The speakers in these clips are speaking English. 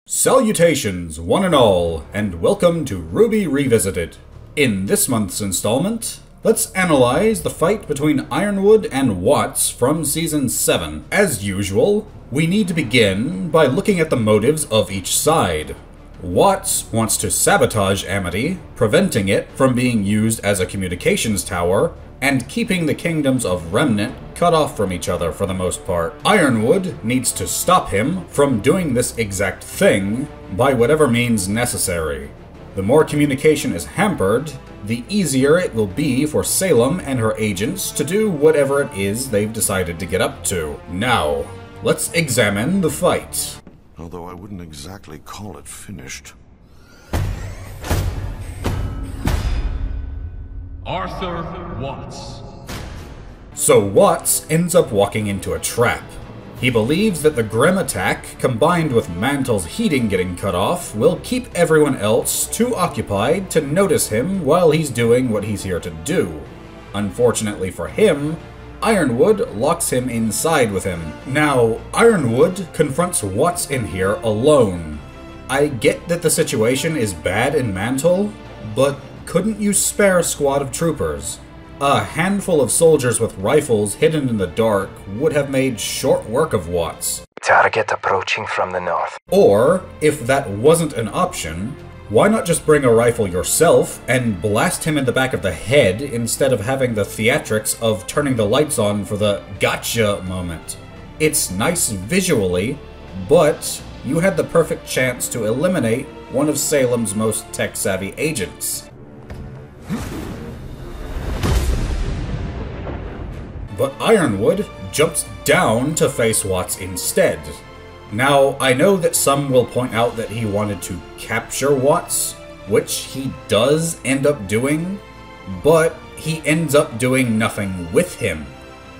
Salutations, one and all, and welcome to RWBY Revisited. In this month's installment, let's analyze the fight between Ironwood and Watts from Season 7. As usual, we need to begin by looking at the motives of each side. Watts wants to sabotage Amity, preventing it from being used as a communications tower, and keeping the kingdoms of Remnant cut off from each other for the most part. Ironwood needs to stop him from doing this exact thing by whatever means necessary. The more communication is hampered, the easier it will be for Salem and her agents to do whatever it is they've decided to get up to. Now, let's examine the fight. Although I wouldn't exactly call it finished. Arthur Watts. So Watts ends up walking into a trap. He believes that the Grim attack, combined with Mantle's heating getting cut off, will keep everyone else too occupied to notice him while he's doing what he's here to do. Unfortunately for him, Ironwood locks him inside with him. Now, Ironwood confronts Watts in here alone. I get that the situation is bad in Mantle, but couldn't you spare a squad of troopers? A handful of soldiers with rifles hidden in the dark would have made short work of Watts. Target approaching from the north. Or, if that wasn't an option, why not just bring a rifle yourself and blast him in the back of the head instead of having the theatrics of turning the lights on for the gotcha moment? It's nice visually, but you had the perfect chance to eliminate one of Salem's most tech-savvy agents. But Ironwood jumps down to face Watts instead. Now, I know that some will point out that he wanted to capture Watts, which he does end up doing, but he ends up doing nothing with him,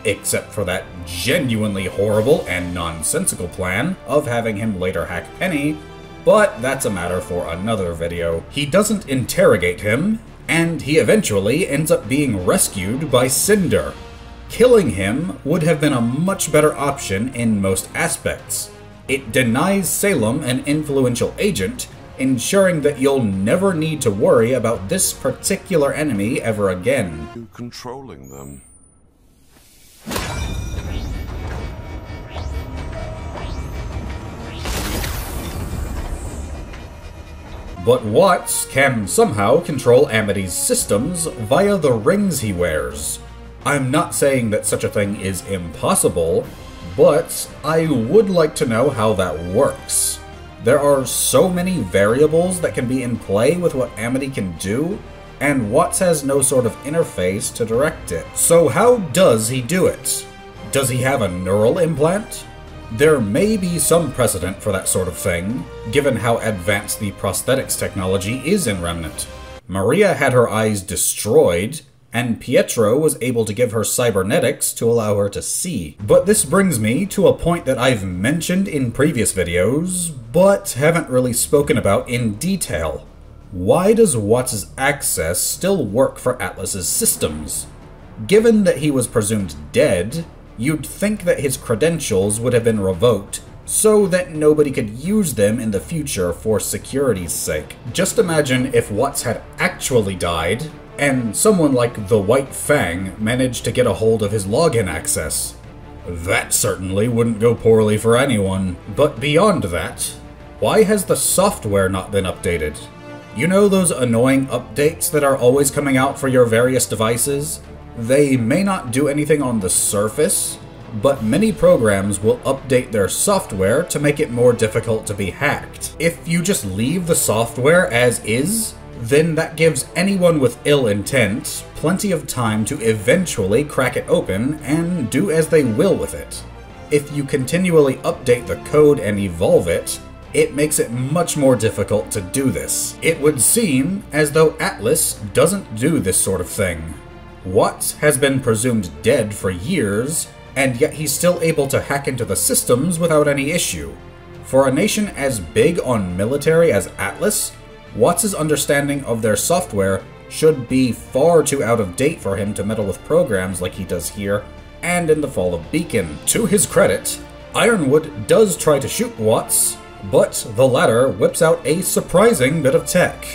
except for that genuinely horrible and nonsensical plan of having him later hack Penny, but that's a matter for another video. He doesn't interrogate him, and he eventually ends up being rescued by Cinder. Killing him would have been a much better option in most aspects. It denies Salem an influential agent, ensuring that you'll never need to worry about this particular enemy ever again. You controlling them. But Watts can somehow control Amity's systems via the rings he wears. I'm not saying that such a thing is impossible, but I would like to know how that works. There are so many variables that can be in play with what Amity can do, and Watts has no sort of interface to direct it. So how does he do it? Does he have a neural implant? There may be some precedent for that sort of thing, given how advanced the prosthetics technology is in Remnant. Maria had her eyes destroyed, and Pietro was able to give her cybernetics to allow her to see. But this brings me to a point that I've mentioned in previous videos, but haven't really spoken about in detail. Why does Watts' access still work for Atlas's systems? Given that he was presumed dead, you'd think that his credentials would have been revoked so that nobody could use them in the future for security's sake. Just imagine if Watts had actually died, and someone like the White Fang managed to get a hold of his login access. That certainly wouldn't go poorly for anyone. But beyond that, why has the software not been updated? You know those annoying updates that are always coming out for your various devices? They may not do anything on the surface, but many programs will update their software to make it more difficult to be hacked. If you just leave the software as is, then that gives anyone with ill intent plenty of time to eventually crack it open and do as they will with it. If you continually update the code and evolve it, it makes it much more difficult to do this. It would seem as though Atlas doesn't do this sort of thing. Watts has been presumed dead for years, and yet he's still able to hack into the systems without any issue. For a nation as big on military as Atlas, Watts' understanding of their software should be far too out of date for him to meddle with programs like he does here and in the Fall of Beacon. To his credit, Ironwood does try to shoot Watts, but the latter whips out a surprising bit of tech.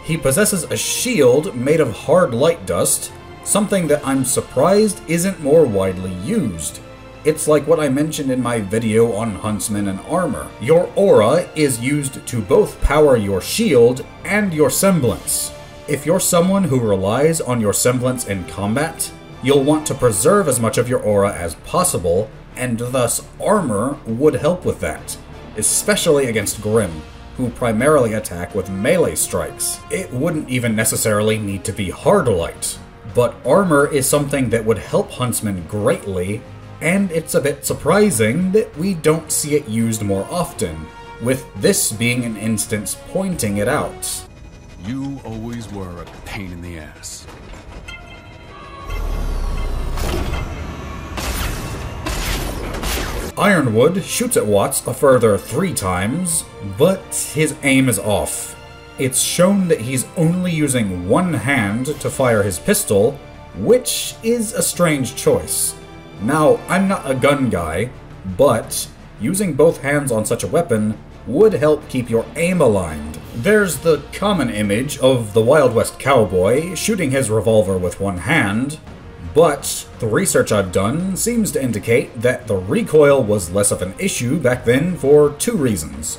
He possesses a shield made of hard light dust, something that I'm surprised isn't more widely used. It's like what I mentioned in my video on huntsmen and armor. Your aura is used to both power your shield and your semblance. If you're someone who relies on your semblance in combat, you'll want to preserve as much of your aura as possible, and thus armor would help with that, especially against Grimm, who primarily attack with melee strikes. It wouldn't even necessarily need to be hard light, but armor is something that would help huntsmen greatly, and it's a bit surprising that we don't see it used more often, with this being an instance pointing it out. You always were a pain in the ass. Ironwood shoots at Watts a further 3 times, but his aim is off. It's shown that he's only using one hand to fire his pistol, which is a strange choice. Now, I'm not a gun guy, but using both hands on such a weapon would help keep your aim aligned. There's the common image of the Wild West cowboy shooting his revolver with one hand, but the research I've done seems to indicate that the recoil was less of an issue back then for 2 reasons.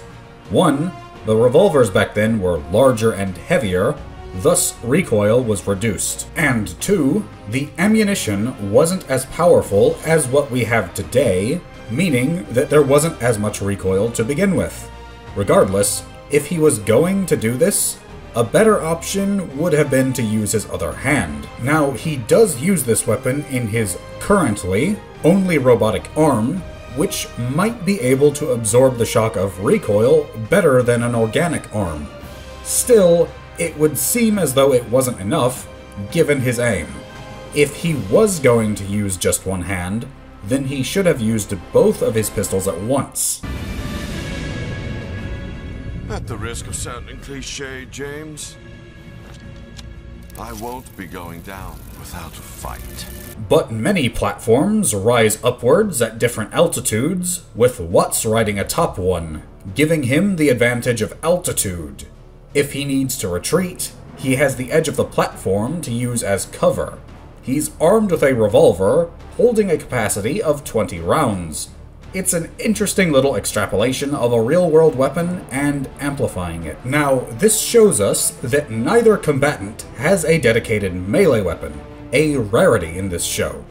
1, the revolvers back then were larger and heavier, thus recoil was reduced. And 2, the ammunition wasn't as powerful as what we have today, meaning that there wasn't as much recoil to begin with. Regardless, if he was going to do this, a better option would have been to use his other hand. Now, he does use this weapon in his currently only robotic arm, which might be able to absorb the shock of recoil better than an organic arm. Still, it would seem as though it wasn't enough, given his aim. If he was going to use just one hand, then he should have used both of his pistols at once. At the risk of sounding cliché, James, I won't be going down without a fight. But many platforms rise upwards at different altitudes, with Watts riding atop one, giving him the advantage of altitude. If he needs to retreat, he has the edge of the platform to use as cover. He's armed with a revolver, holding a capacity of 20 rounds. It's an interesting little extrapolation of a real-world weapon and amplifying it. Now, this shows us that neither combatant has a dedicated melee weapon, a rarity in this show.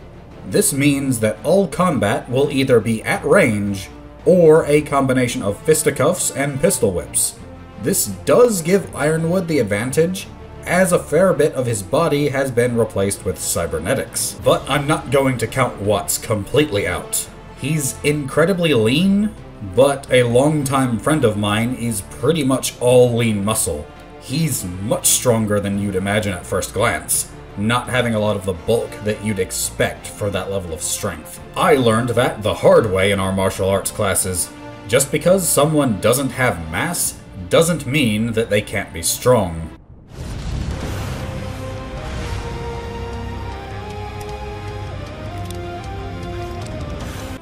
This means that all combat will either be at range, or a combination of fisticuffs and pistol whips. This does give Ironwood the advantage, as a fair bit of his body has been replaced with cybernetics. But I'm not going to count Watts completely out. He's incredibly lean, but a longtime friend of mine is pretty much all lean muscle. He's much stronger than you'd imagine at first glance, not having a lot of the bulk that you'd expect for that level of strength. I learned that the hard way in our martial arts classes. Just because someone doesn't have mass doesn't mean that they can't be strong.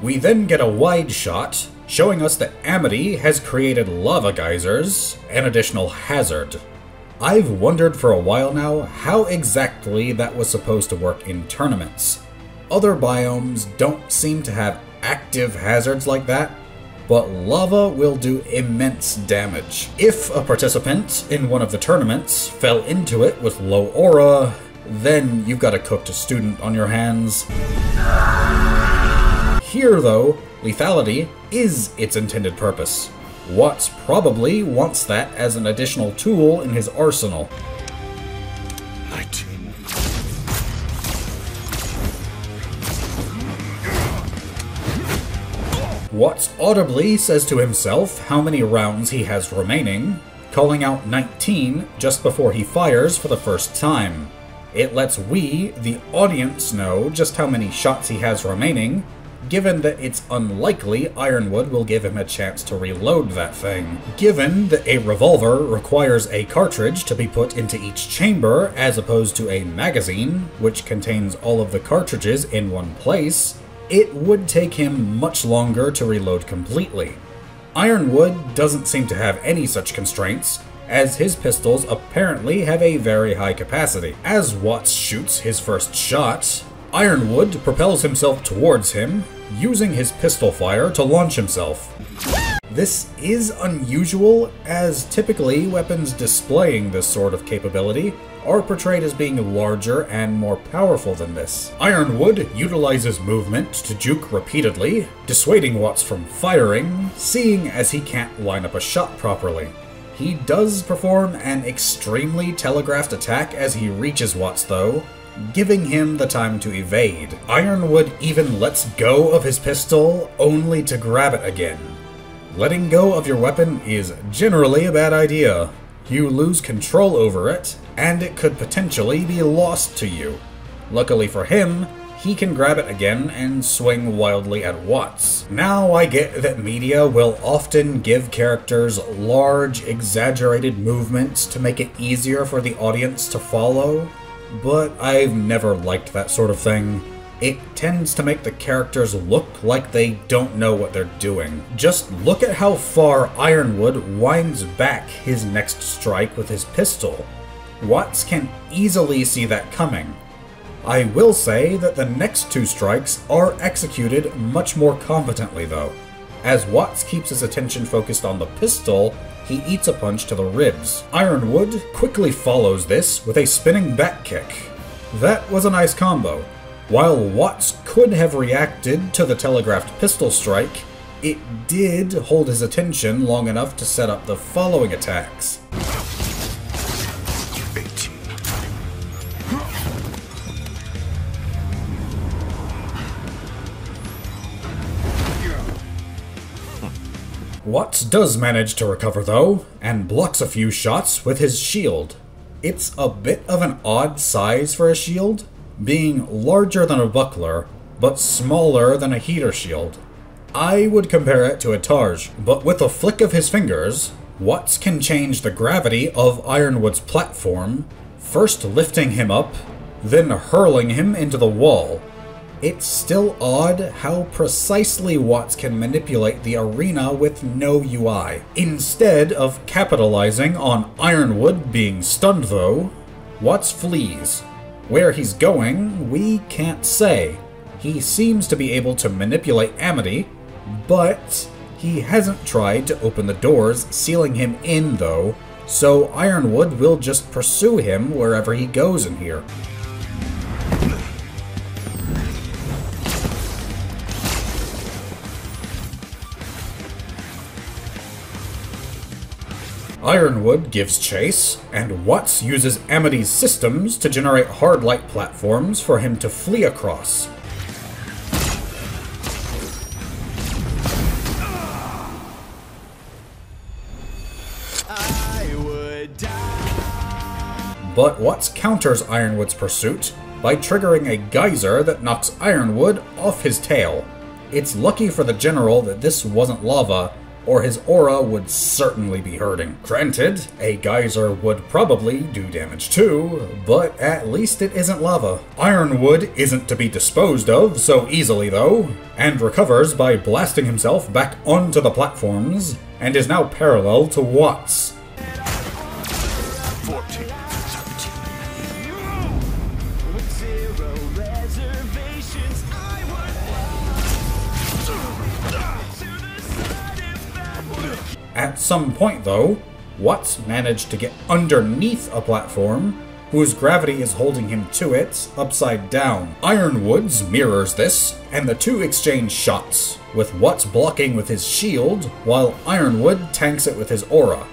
We then get a wide shot, showing us that Amity has created lava geysers, an additional hazard. I've wondered for a while now how exactly that was supposed to work in tournaments. Other biomes don't seem to have active hazards like that, but lava will do immense damage. If a participant in one of the tournaments fell into it with low aura, then you've got a cooked student on your hands. Here, though, lethality is its intended purpose. Watts probably wants that as an additional tool in his arsenal. 19. Watts audibly says to himself how many rounds he has remaining, calling out 19 just before he fires for the first time. It lets we, the audience, know just how many shots he has remaining, given that it's unlikely Ironwood will give him a chance to reload that thing. Given that a revolver requires a cartridge to be put into each chamber as opposed to a magazine, which contains all of the cartridges in one place, it would take him much longer to reload completely. Ironwood doesn't seem to have any such constraints, as his pistols apparently have a very high capacity. As Watts shoots his first shot, Ironwood propels himself towards him, using his pistol fire to launch himself. This is unusual, as typically weapons displaying this sort of capability are portrayed as being larger and more powerful than this. Ironwood utilizes movement to juke repeatedly, dissuading Watts from firing, seeing as he can't line up a shot properly. He does perform an extremely telegraphed attack as he reaches Watts though, giving him the time to evade. Ironwood even lets go of his pistol only to grab it again. Letting go of your weapon is generally a bad idea. You lose control over it, and it could potentially be lost to you. Luckily for him, he can grab it again and swing wildly at Watts. Now I get that media will often give characters large, exaggerated movements to make it easier for the audience to follow, but I've never liked that sort of thing. It tends to make the characters look like they don't know what they're doing. Just look at how far Ironwood winds back his next strike with his pistol. Watts can easily see that coming. I will say that the next two strikes are executed much more competently though. As Watts keeps his attention focused on the pistol, he eats a punch to the ribs. Ironwood quickly follows this with a spinning back kick. That was a nice combo. While Watts could have reacted to the telegraphed pistol strike, it did hold his attention long enough to set up the following attacks. Watts does manage to recover though, and blocks a few shots with his shield. It's a bit of an odd size for a shield, being larger than a buckler, but smaller than a heater shield. I would compare it to a targe, but with a flick of his fingers, Watts can change the gravity of Ironwood's platform, first lifting him up, then hurling him into the wall. It's still odd how precisely Watts can manipulate the arena with no UI. Instead of capitalizing on Ironwood being stunned though, Watts flees. Where he's going, we can't say. He seems to be able to manipulate Amity, but he hasn't tried to open the doors, sealing him in though, so Ironwood will just pursue him wherever he goes in here. Ironwood gives chase, and Watts uses Amity's systems to generate hard light platforms for him to flee across. But Watts counters Ironwood's pursuit by triggering a geyser that knocks Ironwood off his tail. It's lucky for the general that this wasn't lava, or his aura would certainly be hurting. Granted, a geyser would probably do damage too, but at least it isn't lava. Ironwood isn't to be disposed of so easily though, and recovers by blasting himself back onto the platforms, and is now parallel to Watts. 14. At some point though, Watts managed to get underneath a platform, whose gravity is holding him to it, upside down. Ironwood's mirrors this, and the two exchange shots, with Watts blocking with his shield, while Ironwood tanks it with his aura.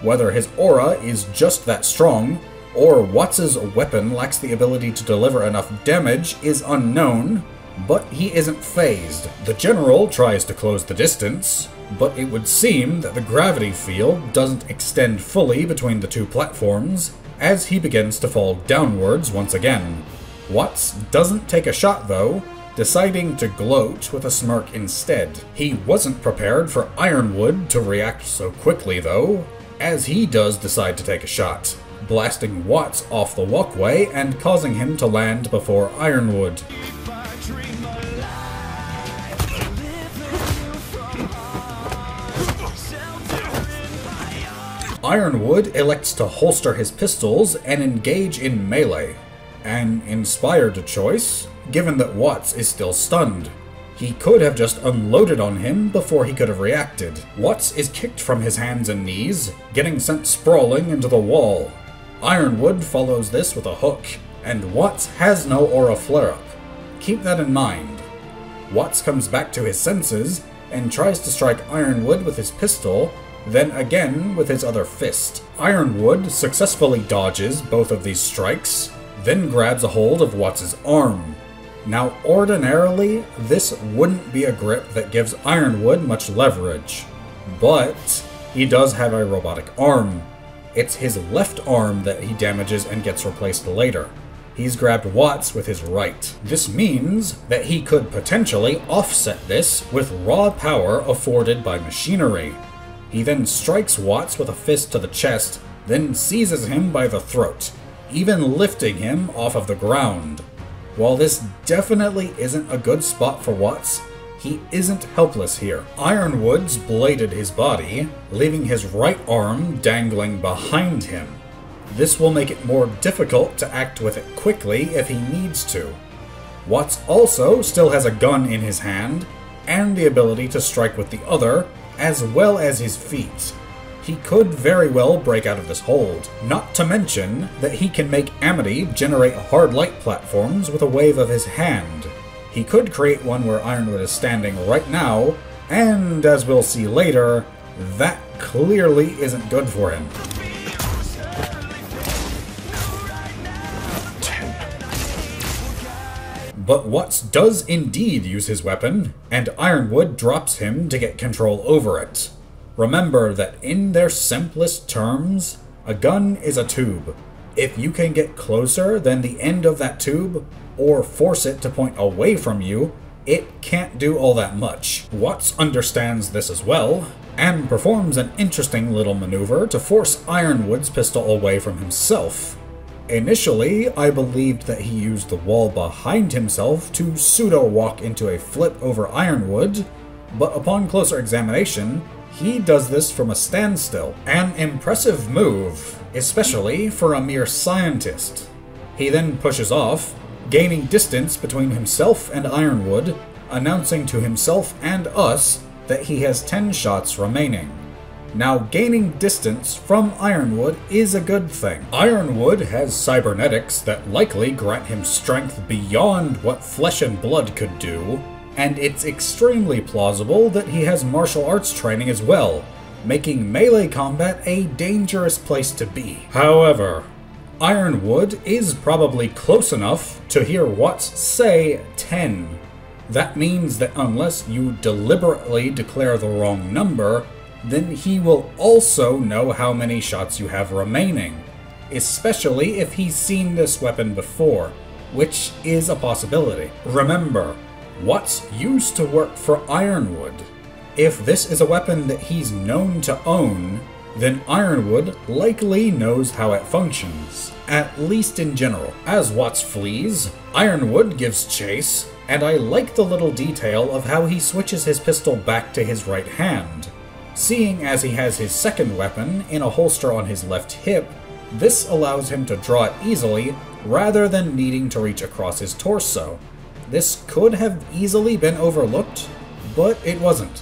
Whether his aura is just that strong, or Watts's weapon lacks the ability to deliver enough damage is unknown, but he isn't phased. The general tries to close the distance, but it would seem that the gravity field doesn't extend fully between the two platforms, as he begins to fall downwards once again. Watts doesn't take a shot though, deciding to gloat with a smirk instead. He wasn't prepared for Ironwood to react so quickly though, as he does decide to take a shot, blasting Watts off the walkway and causing him to land before Ironwood. Ironwood elects to holster his pistols and engage in melee. An inspired choice, given that Watts is still stunned. He could have just unloaded on him before he could have reacted. Watts is kicked from his hands and knees, getting sent sprawling into the wall. Ironwood follows this with a hook, and Watts has no aura flare-up. Keep that in mind. Watts comes back to his senses and tries to strike Ironwood with his pistol, then again with his other fist. Ironwood successfully dodges both of these strikes, then grabs a hold of Watts' arm. Now, ordinarily, this wouldn't be a grip that gives Ironwood much leverage, but he does have a robotic arm. It's his left arm that he damages and gets replaced later. He's grabbed Watts with his right. This means that he could potentially offset this with raw power afforded by machinery. He then strikes Watts with a fist to the chest, then seizes him by the throat, even lifting him off of the ground. While this definitely isn't a good spot for Watts, he isn't helpless here. Ironwood's bladed his body, leaving his right arm dangling behind him. This will make it more difficult to act with it quickly if he needs to. Watts also still has a gun in his hand, and the ability to strike with the other, as well as his feet. He could very well break out of this hold, not to mention that he can make Amity generate hard light platforms with a wave of his hand. He could create one where Ironwood is standing right now, and as we'll see later, that clearly isn't good for him. But Watts does indeed use his weapon, and Ironwood drops him to get control over it. Remember that in their simplest terms, a gun is a tube. If you can get closer than the end of that tube, or force it to point away from you, it can't do all that much. Watts understands this as well, and performs an interesting little maneuver to force Ironwood's pistol away from himself. Initially, I believed that he used the wall behind himself to pseudo-walk into a flip over Ironwood, but upon closer examination, he does this from a standstill. An impressive move, especially for a mere scientist. He then pushes off, gaining distance between himself and Ironwood, announcing to himself and us that he has 10 shots remaining. Now, gaining distance from Ironwood is a good thing. Ironwood has cybernetics that likely grant him strength beyond what flesh and blood could do, and it's extremely plausible that he has martial arts training as well, making melee combat a dangerous place to be. However, Ironwood is probably close enough to hear Watts say 10. That means that unless you deliberately declare the wrong number, then he will also know how many shots you have remaining, especially if he's seen this weapon before, which is a possibility. Remember, Watts used to work for Ironwood. If this is a weapon that he's known to own, then Ironwood likely knows how it functions, at least in general. As Watts flees, Ironwood gives chase, and I like the little detail of how he switches his pistol back to his right hand. Seeing as he has his second weapon in a holster on his left hip, this allows him to draw it easily rather than needing to reach across his torso. This could have easily been overlooked, but it wasn't.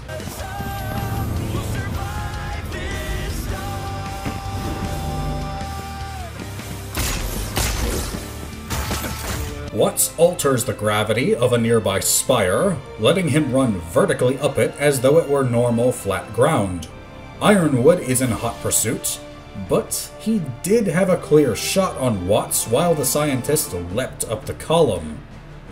Watts alters the gravity of a nearby spire, letting him run vertically up it as though it were normal flat ground. Ironwood is in hot pursuit, but he did have a clear shot on Watts while the scientist leapt up the column.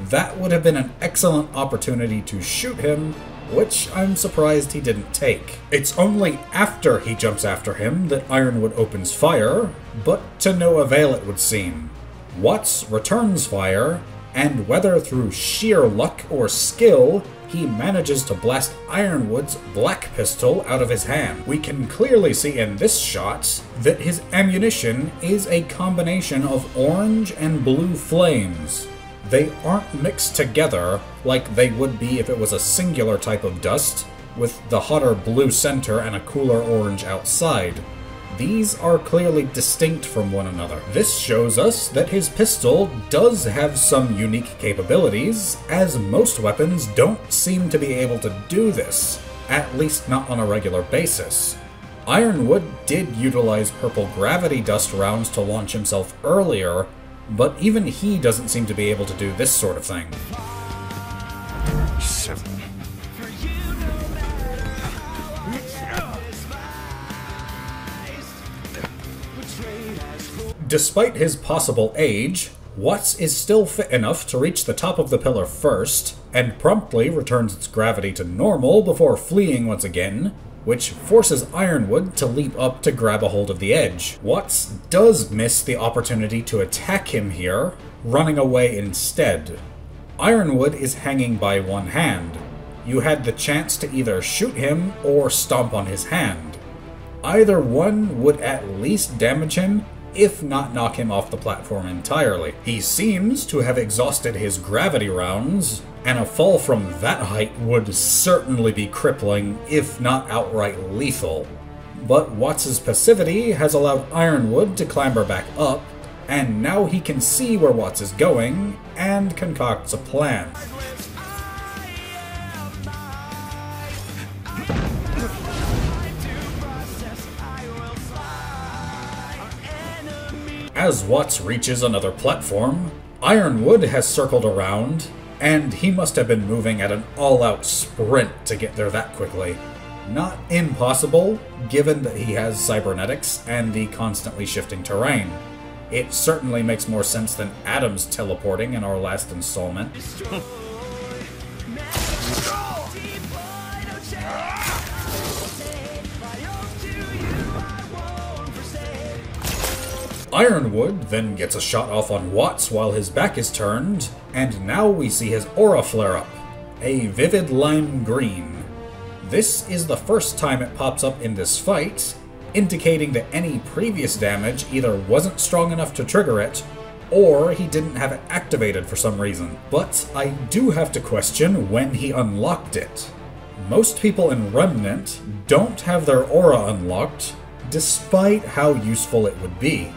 That would have been an excellent opportunity to shoot him, which I'm surprised he didn't take. It's only after he jumps after him that Ironwood opens fire, but to no avail it would seem. Watts returns fire, and whether through sheer luck or skill, he manages to blast Ironwood's black pistol out of his hand. We can clearly see in this shot that his ammunition is a combination of orange and blue flames. They aren't mixed together like they would be if it was a singular type of dust, with the hotter blue center and a cooler orange outside. these are clearly distinct from one another. This shows us that his pistol does have some unique capabilities, as most weapons don't seem to be able to do this, at least not on a regular basis. Ironwood did utilize purple gravity dust rounds to launch himself earlier, but even he doesn't seem to be able to do this sort of thing. 7. Despite his possible age, Watts is still fit enough to reach the top of the pillar first, and promptly returns its gravity to normal before fleeing once again, which forces Ironwood to leap up to grab a hold of the edge. Watts does miss the opportunity to attack him here, running away instead. Ironwood is hanging by one hand. You had the chance to either shoot him or stomp on his hand. Either one would at least damage him, if not knock him off the platform entirely. He seems to have exhausted his gravity rounds, and a fall from that height would certainly be crippling, if not outright lethal. But Watts' passivity has allowed Ironwood to clamber back up, and now he can see where Watts is going, and concocts a plan. As Watts reaches another platform, Ironwood has circled around, and he must have been moving at an all-out sprint to get there that quickly. Not impossible, given that he has cybernetics and the constantly shifting terrain. It certainly makes more sense than Adam's teleporting in our last installment. Ironwood then gets a shot off on Watts while his back is turned, and now we see his aura flare up, a vivid lime green. This is the first time it pops up in this fight, indicating that any previous damage either wasn't strong enough to trigger it, or he didn't have it activated for some reason. But I do have to question when he unlocked it. Most people in Remnant don't have their aura unlocked, despite how useful it would be.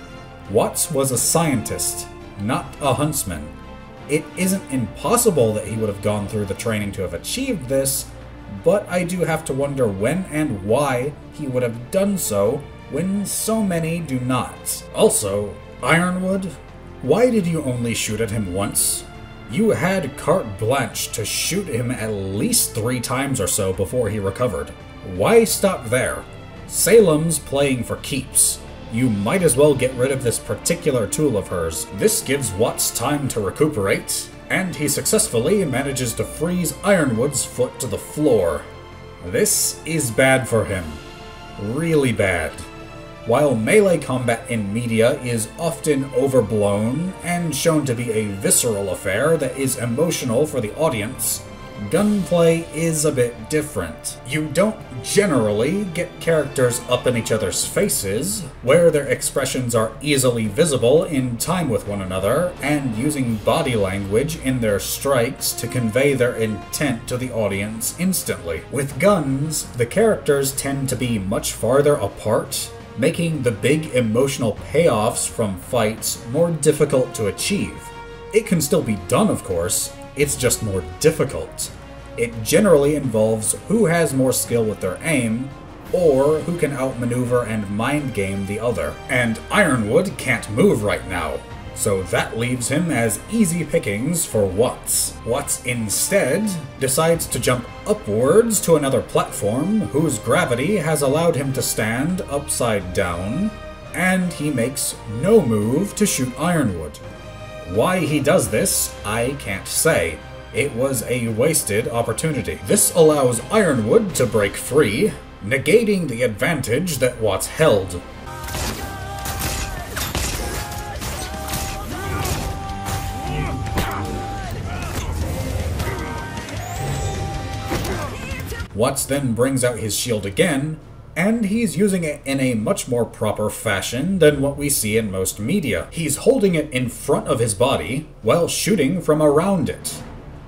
Watts was a scientist, not a huntsman. It isn't impossible that he would have gone through the training to have achieved this, but I do have to wonder when and why he would have done so when so many do not. Also, Ironwood, why did you only shoot at him once? You had carte blanche to shoot him at least 3 times or so before he recovered. Why stop there? Salem's playing for keeps. You might as well get rid of this particular tool of hers. This gives Watts time to recuperate, and he successfully manages to freeze Ironwood's foot to the floor. This is bad for him. Really bad. While melee combat in media is often overblown and shown to be a visceral affair that is emotional for the audience, gunplay is a bit different. You don't generally get characters up in each other's faces, where their expressions are easily visible in time with one another, and using body language in their strikes to convey their intent to the audience instantly. With guns, the characters tend to be much farther apart, making the big emotional payoffs from fights more difficult to achieve. It can still be done, of course, it's just more difficult. It generally involves who has more skill with their aim, or who can outmaneuver and mind game the other. And Ironwood can't move right now, so that leaves him as easy pickings for Watts. Watts instead decides to jump upwards to another platform whose gravity has allowed him to stand upside down, and he makes no move to shoot Ironwood. Why he does this, I can't say. It was a wasted opportunity. This allows Ironwood to break free, negating the advantage that Watts held. Watts then brings out his shield again, and he's using it in a much more proper fashion than what we see in most media. He's holding it in front of his body while shooting from around it.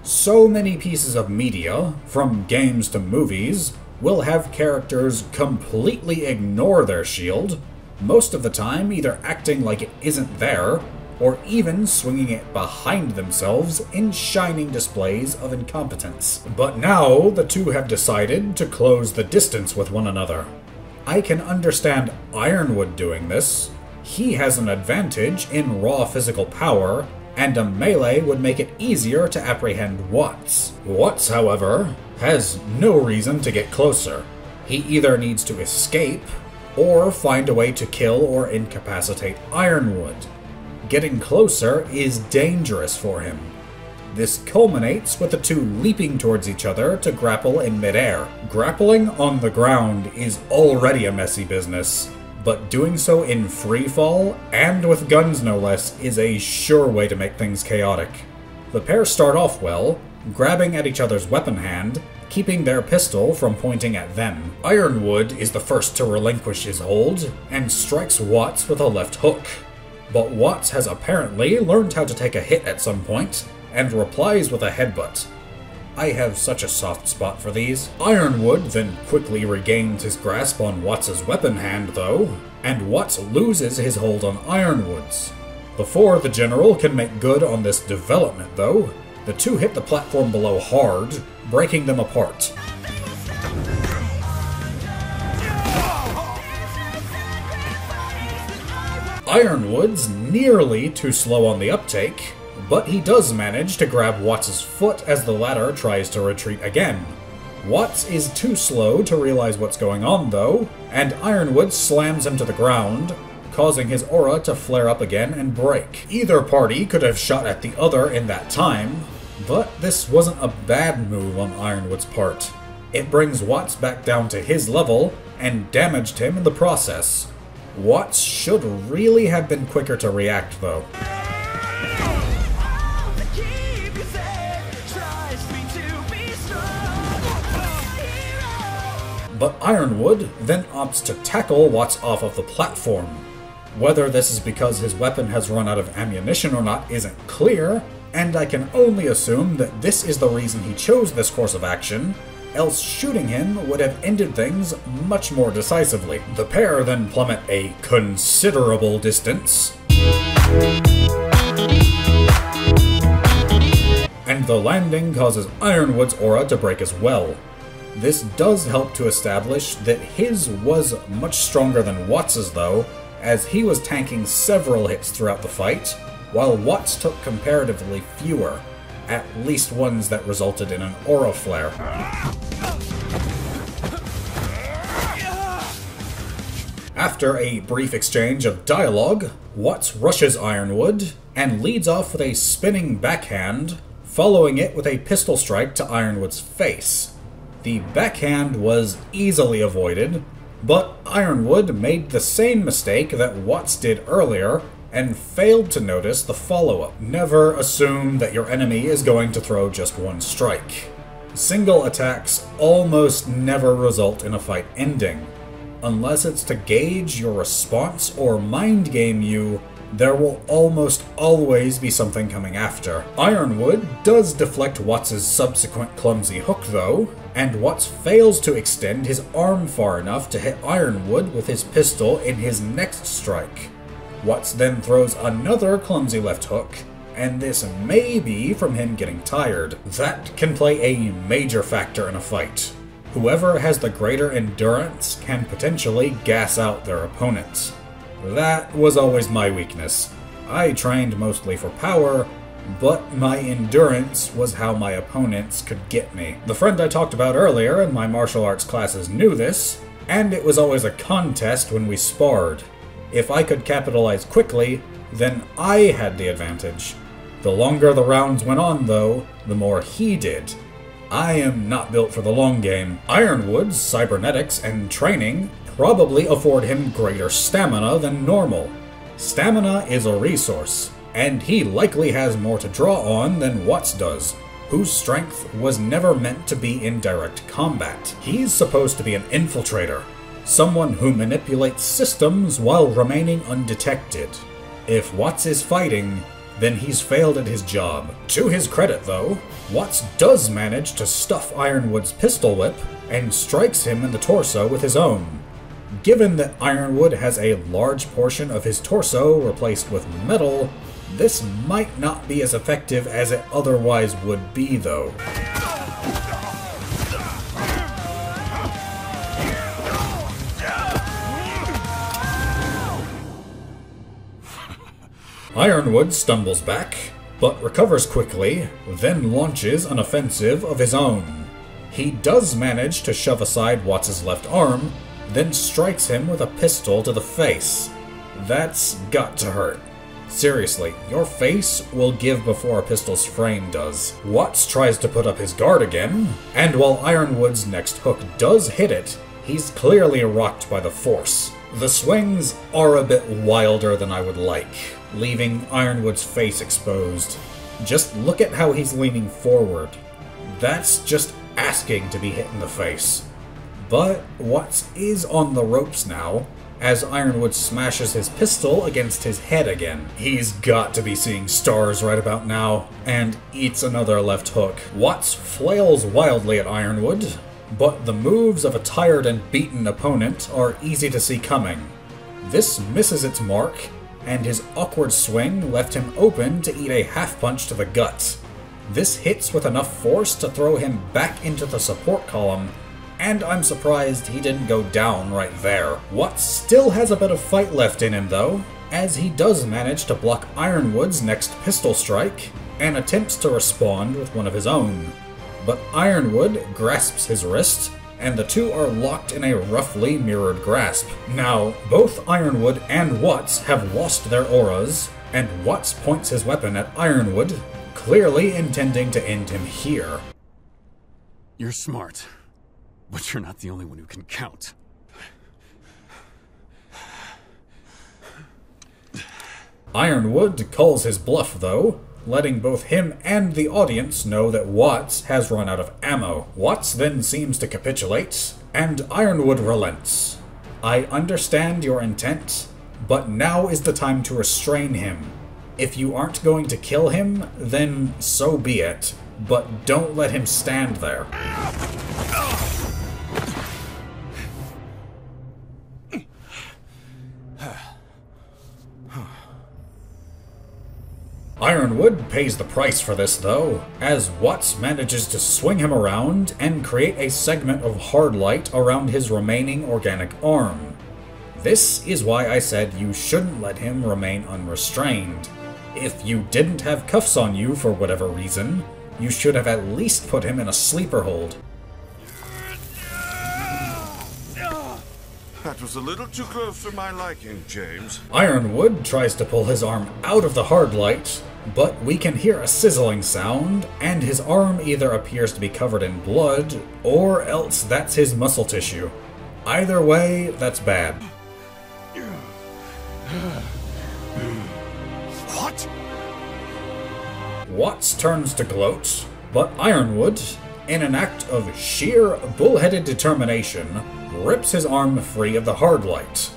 So many pieces of media, from games to movies, will have characters completely ignore their shield, most of the time either acting like it isn't there, or even swinging it behind themselves in shining displays of incompetence. But now the two have decided to close the distance with one another. I can understand Ironwood doing this. He has an advantage in raw physical power, and a melee would make it easier to apprehend Watts. Watts, however, has no reason to get closer. He either needs to escape, or find a way to kill or incapacitate Ironwood. Getting closer is dangerous for him. This culminates with the two leaping towards each other to grapple in midair. Grappling on the ground is already a messy business, but doing so in freefall, and with guns no less, is a sure way to make things chaotic. The pair start off well, grabbing at each other's weapon hand, keeping their pistol from pointing at them. Ironwood is the first to relinquish his hold, and strikes Watts with a left hook. But Watts has apparently learned how to take a hit at some point, and replies with a headbutt. I have such a soft spot for these. Ironwood then quickly regains his grasp on Watts' weapon hand though, and Watts loses his hold on Ironwood's. Before the general can make good on this development though, the two hit the platform below hard, breaking them apart. Ironwood's nearly too slow on the uptake, but he does manage to grab Watts' foot as the latter tries to retreat again. Watts is too slow to realize what's going on though, and Ironwood slams him to the ground, causing his aura to flare up again and break. Either party could have shot at the other in that time, but this wasn't a bad move on Ironwood's part. It brings Watts back down to his level, and damaged him in the process. Watts should really have been quicker to react though. But Ironwood then opts to tackle Watts off of the platform. Whether this is because his weapon has run out of ammunition or not isn't clear, and I can only assume that this is the reason he chose this course of action, else shooting him would have ended things much more decisively. The pair then plummet a considerable distance, and the landing causes Ironwood's aura to break as well. This does help to establish that his was much stronger than Watts' though, as he was tanking several hits throughout the fight, while Watts took comparatively fewer, at least ones that resulted in an aura flare. After a brief exchange of dialogue, Watts rushes Ironwood, and leads off with a spinning backhand, following it with a pistol strike to Ironwood's face. The backhand was easily avoided, but Ironwood made the same mistake that Watts did earlier, and failed to notice the follow-up. Never assume that your enemy is going to throw just one strike. Single attacks almost never result in a fight ending. Unless it's to gauge your response or mind game you, there will almost always be something coming after. Ironwood does deflect Watts' subsequent clumsy hook though, and Watts fails to extend his arm far enough to hit Ironwood with his pistol in his next strike. Watts then throws another clumsy left hook, and this may be from him getting tired. That can play a major factor in a fight. Whoever has the greater endurance can potentially gas out their opponents. That was always my weakness. I trained mostly for power, but my endurance was how my opponents could get me. The friend I talked about earlier in my martial arts classes knew this, and it was always a contest when we sparred. If I could capitalize quickly, then I had the advantage. The longer the rounds went on though, the more he did. I am not built for the long game. Ironwood's cybernetics and training probably afford him greater stamina than normal. Stamina is a resource, and he likely has more to draw on than Watts does, whose strength was never meant to be in direct combat. He's supposed to be an infiltrator, someone who manipulates systems while remaining undetected. If Watts is fighting, then he's failed at his job. To his credit though, Watts does manage to stuff Ironwood's pistol whip and strikes him in the torso with his own. Given that Ironwood has a large portion of his torso replaced with metal, this might not be as effective as it otherwise would be, though. Ironwood stumbles back, but recovers quickly, then launches an offensive of his own. He does manage to shove aside Watts' left arm, then strikes him with a pistol to the face. That's got to hurt. Seriously, your face will give before a pistol's frame does. Watts tries to put up his guard again, and while Ironwood's next hook does hit it, he's clearly rocked by the force. The swings are a bit wilder than I would like, leaving Ironwood's face exposed. Just look at how he's leaning forward. That's just asking to be hit in the face. But Watts is on the ropes now, as Ironwood smashes his pistol against his head again. He's got to be seeing stars right about now, and eats another left hook. Watts flails wildly at Ironwood, but the moves of a tired and beaten opponent are easy to see coming. This misses its mark, and his awkward swing left him open to eat a half punch to the gut. This hits with enough force to throw him back into the support column, and I'm surprised he didn't go down right there. Watts still has a bit of fight left in him though, as he does manage to block Ironwood's next pistol strike, and attempts to respond with one of his own. But Ironwood grasps his wrist, and the two are locked in a roughly mirrored grasp. Now, both Ironwood and Watts have lost their auras, and Watts points his weapon at Ironwood, clearly intending to end him here. You're smart, but you're not the only one who can count. Ironwood calls his bluff though, letting both him and the audience know that Watts has run out of ammo. Watts then seems to capitulate, and Ironwood relents. I understand your intent, but now is the time to restrain him. If you aren't going to kill him, then so be it, but don't let him stand there. Ironwood pays the price for this though, as Watts manages to swing him around and create a segment of hard light around his remaining organic arm. This is why I said you shouldn't let him remain unrestrained. If you didn't have cuffs on you for whatever reason, you should have at least put him in a sleeper hold. That was a little too close for my liking, James. Ironwood tries to pull his arm out of the hard light, but we can hear a sizzling sound, and his arm either appears to be covered in blood, or else that's his muscle tissue. Either way, that's bad. What? Watts turns to gloat, but Ironwood, in an act of sheer bullheaded determination, rips his arm free of the hard light.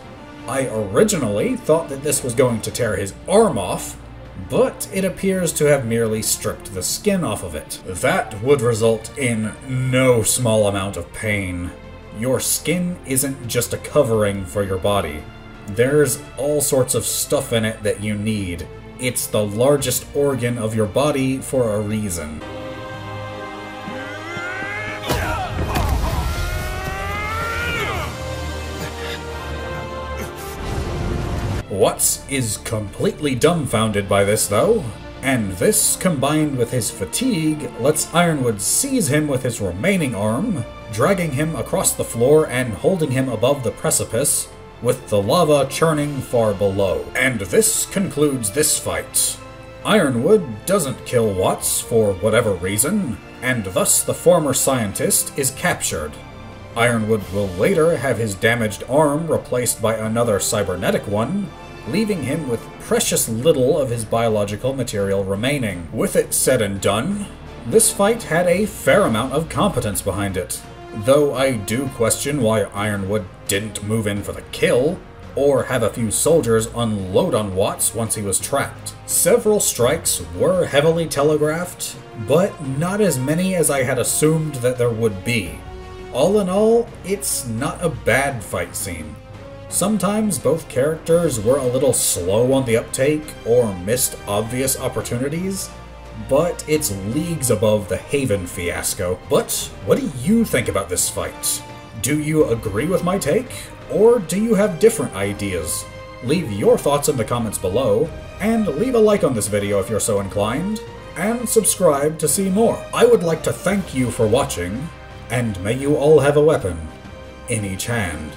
I originally thought that this was going to tear his arm off, but it appears to have merely stripped the skin off of it. That would result in no small amount of pain. Your skin isn't just a covering for your body. There's all sorts of stuff in it that you need. It's the largest organ of your body for a reason. Watts is completely dumbfounded by this though, and this combined with his fatigue lets Ironwood seize him with his remaining arm, dragging him across the floor and holding him above the precipice, with the lava churning far below. And this concludes this fight. Ironwood doesn't kill Watts for whatever reason, and thus the former scientist is captured. Ironwood will later have his damaged arm replaced by another cybernetic one, leaving him with precious little of his biological material remaining. With it said and done, this fight had a fair amount of competence behind it, though I do question why Ironwood didn't move in for the kill, or have a few soldiers unload on Watts once he was trapped. Several strikes were heavily telegraphed, but not as many as I had assumed that there would be. All in all, it's not a bad fight scene. Sometimes both characters were a little slow on the uptake or missed obvious opportunities, but it's leagues above the Haven fiasco. But what do you think about this fight? Do you agree with my take, or do you have different ideas? Leave your thoughts in the comments below, and leave a like on this video if you're so inclined, and subscribe to see more. I would like to thank you for watching, and may you all have a weapon in each hand.